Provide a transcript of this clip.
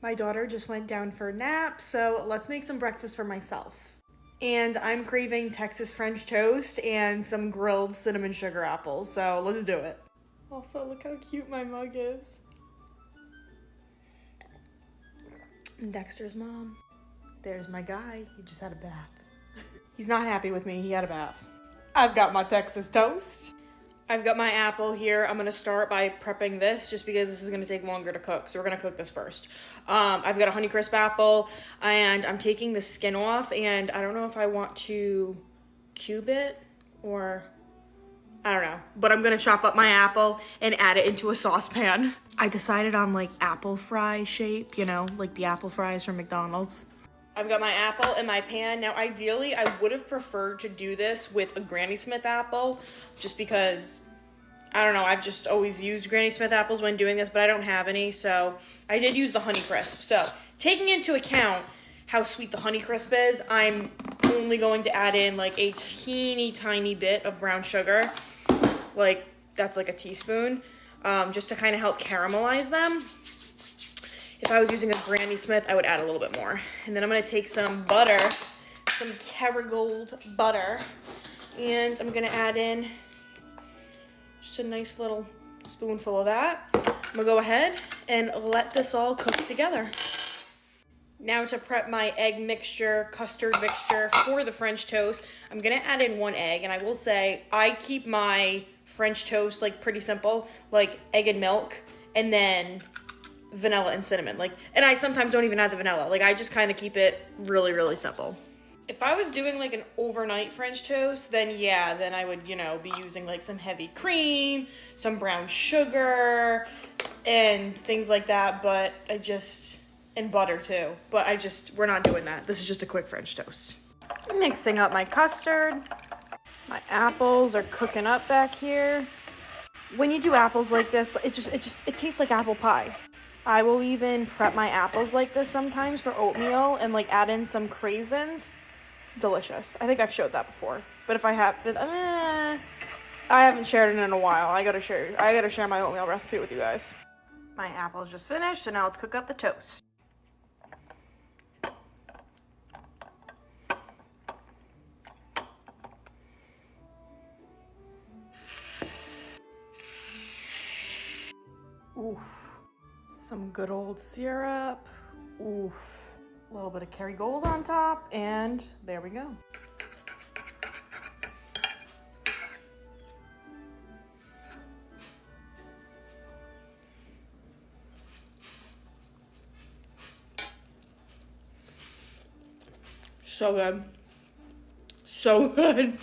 My daughter just went down for a nap, so let's make some breakfast for myself. And I'm craving Texas French toast and some grilled cinnamon sugar apples, so let's do it. Also, look how cute my mug is. And Dexter's mom. There's my guy. He just had a bath. He's not happy with me. He had a bath. I've got my Texas toast. I've got my apple here. I'm gonna start by prepping this just because this is gonna take longer to cook. So we're gonna cook this first. I've got a Honeycrisp apple and I'm taking the skin off, and I don't know if I want to cube it or I don't know, but I'm gonna chop up my apple and add it into a saucepan. I decided on like apple fry shape, you know, like the apple fries from McDonald's. I've got my apple in my pan. Now, ideally, I would have preferred to do this with a Granny Smith apple, just because, I don't know, I've just always used Granny Smith apples when doing this, but I don't have any, so I did use the Honeycrisp. So, taking into account how sweet the Honeycrisp is, I'm only going to add in like a teeny tiny bit of brown sugar, like that's like a teaspoon, just to kind of help caramelize them. If I was using a Granny Smith, I would add a little bit more. And then I'm gonna take some butter, some Kerrygold butter, and I'm gonna add in just a nice little spoonful of that. I'm gonna go ahead and let this all cook together. Now to prep my egg mixture, custard mixture for the French toast, I'm gonna add in 1 egg, and I will say I keep my French toast like pretty simple, like egg and milk, and then vanilla and cinnamon. Like, and I sometimes don't even add the vanilla. Like, I just kind of keep it really, really simple. If I was doing like an overnight French toast, then yeah, then I would, you know, be using like some heavy cream, some brown sugar, and things like that, but and butter too. But we're not doing that. This is just a quick French toast. Mixing up my custard. My apples are cooking up back here. When you do apples like this, it tastes like apple pie. I will even prep my apples like this sometimes for oatmeal and like add in some craisins. Delicious. I think I've showed that before. But if I have, I haven't shared it in a while. I gotta share my oatmeal recipe with you guys. My apple's just finished, so now let's cook up the toast. Oof. Some good old syrup. Oof. A little bit of Kerrygold on top, and there we go. So good. So good.